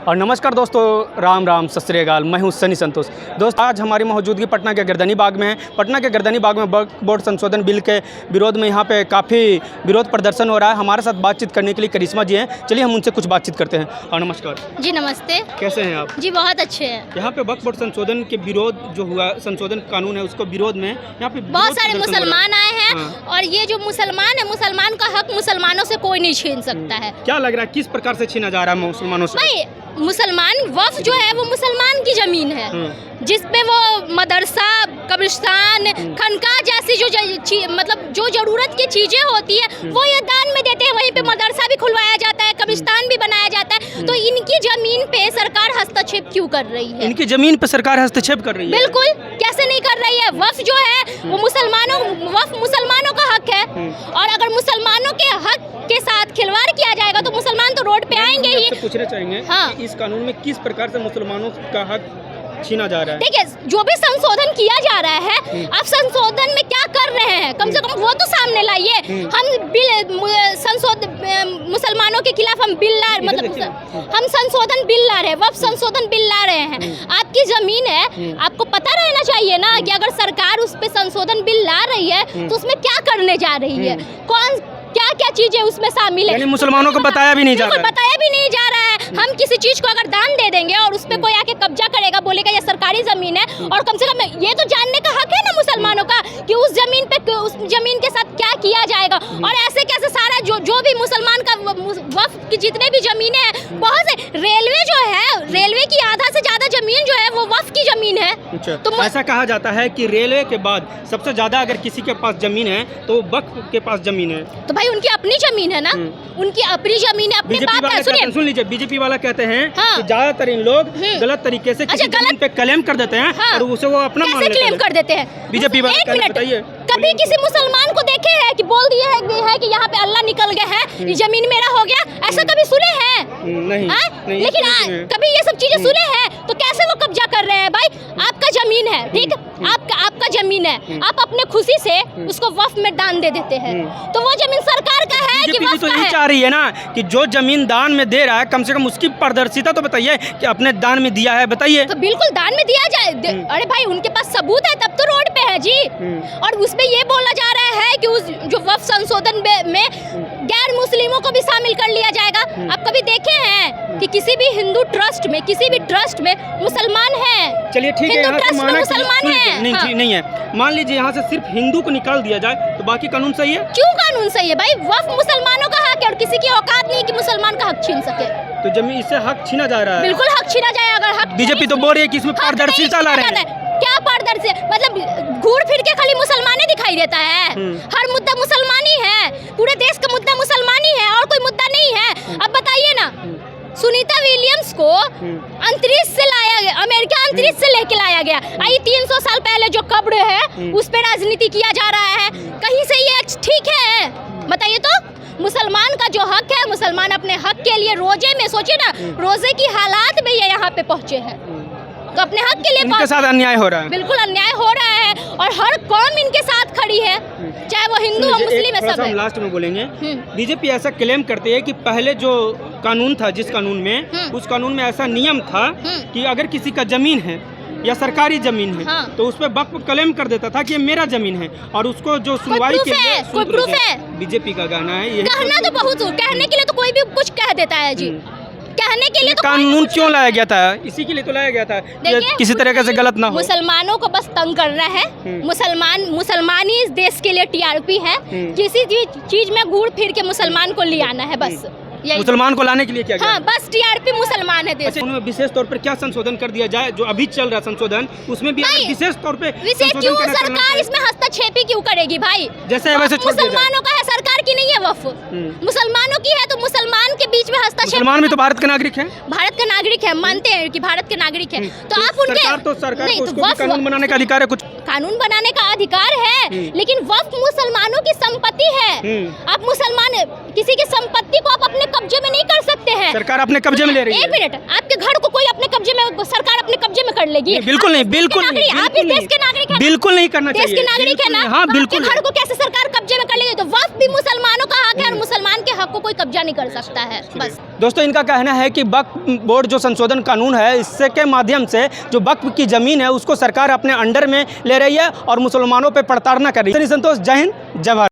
और नमस्कार दोस्तों, राम राम सत श्री अकाल। मैं हूं सनी संतोष। दोस्त, आज हमारी मौजूदगी पटना के गर्दनी बाग में है। पटना के गर्दनी बाग में वक्फ बोर्ड संशोधन बिल के विरोध में यहाँ पे काफ़ी विरोध प्रदर्शन हो रहा है। हमारे साथ बातचीत करने के लिए करिश्मा जी हैं। चलिए हम उनसे कुछ बातचीत करते हैं। और नमस्कार जी। नमस्ते। कैसे हैं आप? जी बहुत अच्छे हैं। यहाँ पे वक्फ बोर्ड संशोधन के विरोध जो हुआ, संशोधन कानून है उसको विरोध में यहाँ पे बहुत सारे मुसलमान आए हैं। हाँ। और ये जो मुसलमान है, मुसलमान का हक मुसलमानों से कोई नहीं छीन सकता है। क्या लग रहा है किस प्रकार से छीना जा रहा है मुसलमानों से? भाई मुसलमान वक्फ जो है वो मुसलमान की जमीन है, जिसपे वो मदरसा, कब्रिस्तान, खनका जैसी मतलब जो जरूरत की चीजें होती है वो ये दान में देते हैं। वहीं पे मदरसा भी खुलवाया जाता है, कब्रिस्तान भी बनाया जाता है। तो इनकी जमीन पे सरकार हस्तक्षेप क्यों कर रही है? इनकी जमीन पे सरकार हस्तक्षेप कर रही है? बिल्कुल, कैसे नहीं कर रही है। वक्फ जो है वो वक्फ मुसलमानों का हक है। और अगर मुसलमानों के हक के साथ खिलवाड़ किया जाएगा तो मुसलमान तो रोड पे आएंगे ही। पूछना चाहेंगे हाँ। कि इस कानून में किस प्रकार से मुसलमानों का हक छीना जा रहा है? देखिए, जो भी संशोधन किया जा रहा है, आप संशोधन में क्या कर रहे हैं कम से कम वो तो सामने लाइए। हम मुसलमानों के खिलाफ हम बिल ला, मतलब हम संशोधन बिल ला रहे हैं, वक्फ संशोधन बिल ला रहे हैं। आपकी जमीन है, आपको पता रहना चाहिए ना कि अगर सरकार उस पे संशोधन बिल ला रही है तो उसमें क्या करने जा रही है, कौन क्या क्या चीजें उसमें शामिल है। यानी मुसलमानों को बताया भी नहीं जा रहा है। बताया भी नहीं जा रहा है। हम किसी चीज को अगर दान दे देंगे और उस पे कोई आके कब्जा करेगा, बोलेगा ये सरकारी जमीन है, और कम से कम ये तो जानने का हक है ना मुसलमानों का कि उस जमीन पे, उस जमीन के साथ क्या किया जाएगा। और ऐसे कैसे सारा जो भी मुसलमान का वक्फ की जितने भी जमीनें हैं, बहुत से रेलवे जो है, रेलवे की आधा से ज्यादा जमीन जो है वो वक्फ की जमीन है। अच्छा, तो ऐसा कहा जाता है कि रेलवे के बाद सबसे ज्यादा अगर किसी के पास जमीन है तो वक्फ के पास जमीन है। तो भाई उनकी अपनी जमीन है ना, उनकी अपनी जमीन है, अपने बाप का। सुन लीजिए, बीजेपी वाला कहते हैं हाँ। कि ज्यादातर इन लोग गलत तरीके से किसी जमीन पे क्लेम कर देते हैं। हाँ। और उसे वो अपना मान लेते हैं। क्लेम कर देते हैं बीजेपी वाला, बताइए कभी किसी मुसलमान को देखे हैं कि बोल दिए है कि यहाँ पे अल्लाह निकल गए हैं, ये जमीन मेरा हो गया, ऐसा कभी सुने हैं? नहीं। लेकिन कभी ये सब चीजें सुने हैं तो कैसे वो कब्जा कर रहे हैं? भाई आपका जमीन है, ठीक, आपका जमीन है, आप अपने खुशी से उसको वक्फ में दान दे देते हैं, तो वो जमीन सरकार का है कि वक्फ तो का यही है? चाह रही है ना कि जो जमीन दान में दे रहा है कम से कम उसकी पारदर्शिता तो बताइए कि अपने दान में दिया है, बताइए। तो बिल्कुल दान में दिया जाए। अरे भाई उनके पास सबूत है तब तो रोड पे है जी। और उसमें ये बोला जा रहा है कि उस जो वक्फ संशोधन में गैर मुस्लिमों को भी शामिल कर लिया जाएगा। आप कभी देखे हैं कि किसी भी हिंदू ट्रस्ट में, किसी भी ट्रस्ट में मुसलमान है? चलिए ठीक है, हिंदू ट्रस्ट में मुसलमान है? नहीं है। मान लीजिए यहाँ से सिर्फ हिंदू को निकाल दिया जाए तो बाकी कानून सही है? क्यों कानून सही है भाई? वक्फ मुसलमानों का हक है और किसी की औकात नहीं कि मुसलमान का हक छीन सके। तो जमीन इससे हक छीना जा रहा है? बिल्कुल हक छीना जाए। अगर हक, बीजेपी तो बोल रही है कि इसमें पारदर्शिता ला रहे हैं। क्या पारदर्शी? मतलब घूर फिर के खाली मुसलमानी दिखाई देता है। हर मुद्दा मुसलमानी है, पूरे देश का मुद्दा मुसलमानी है और कोई मुद्दा नहीं है। अब बताइए ना, सुनीता विलियम्स को अंतरिक्ष से लाया गया, अमेरिका अंतरिक्ष से लेके लाया गया। आई 300 साल पहले जो कब्र है उस पे राजनीति किया जा रहा है। कहीं से ये ठीक है? बताइए तो। मुसलमान का जो हक है, मुसलमान अपने हक के लिए रोजे में, सोचिए ना, रोजे की हालात में ये यहाँ पे पहुँचे हैं, तो अपने हक के लिए इनके साथ अन्याय हो रहा है। बिल्कुल अन्याय हो रहा है और हर कौम इनके साथ खड़ी है, चाहे वो हिंदू हो, मुस्लिम है, सब है। हम लास्ट में बोलेंगे, बीजेपी ऐसा क्लेम करती है कि पहले जो कानून था, जिस कानून में, उस कानून में ऐसा नियम था कि अगर किसी का जमीन है या सरकारी जमीन है तो उस पर वक्फ क्लेम कर देता था कि ये मेरा जमीन है, और उसको जो सुनवाई के लिए कोई प्रूफ है? बीजेपी का कहना है। कहना तो बहुत, कहने के लिए तो कोई भी कुछ कह देता है जी। कहने के लिए तो कानून क्यों लाया गया था? इसी के लिए तो लाया गया था कि किसी तरीके से गलत ना हो। मुसलमानों को बस तंग कर रहा है। मुसलमान ही इस देश के लिए टीआरपी है। किसी चीज में घूर फिर के मुसलमान को ले आना है, बस मुसलमान को लाने के लिए क्या? हाँ, बस टीआरपी मुसलमान है देश। उनमें विशेष तौर पर क्या संशोधन कर दिया जाए? जो अभी चल रहा संशोधन, उसमें भी विशेष तौर पे क्यों सरकार इसमें हस्तक्षेप क्यों करेगी भाई? जैसे वैसे मुसलमानों का है, सरकार की नहीं है वक्फ, मुसलमानों की है, तो मुसलमान के बीच में हस्तक्षेप। मुसलमान भी तो भारत के नागरिक है। भारत के नागरिक है, मानते हैं कि भारत के नागरिक है, तो आप उनके सरकार को कानून बनाने का अधिकार है, कुछ कानून बनाने का अधिकार है, लेकिन वक्फ मुसलमानों की संपत्ति है। आप मुसलमान किसी की संपत्ति को आप अपने कब्जे में नहीं कर सकते हैं। सरकार अपने कब्जे में ले रही है। एक मिनट, आपके घर को कोई अपने कब्जे में, सरकार अपने कब्जे में कर लेगी? बिल्कुल नहीं, बिल्कुल नहीं। आप इस देश के नागरिक हैं, बिल्कुल नहीं करना चाहिए। देश के नागरिक है ना? हाँ बिल्कुल। घर को कैसे सरकार कब्जे में कर लेगी? तो वक्फ भी मुसलमानों का हक है और मुसलमान के हक को कोई कब्जा नहीं कर सकता है। बस दोस्तों इनका कहना है कि वक्फ बोर्ड जो संशोधन कानून है, इससे के माध्यम से जो वक्फ की ज़मीन है उसको सरकार अपने अंडर में ले रही है और मुसलमानों पे प्रताड़ना कर रही है। सनी संतोष, जय हिंद, जय भारत।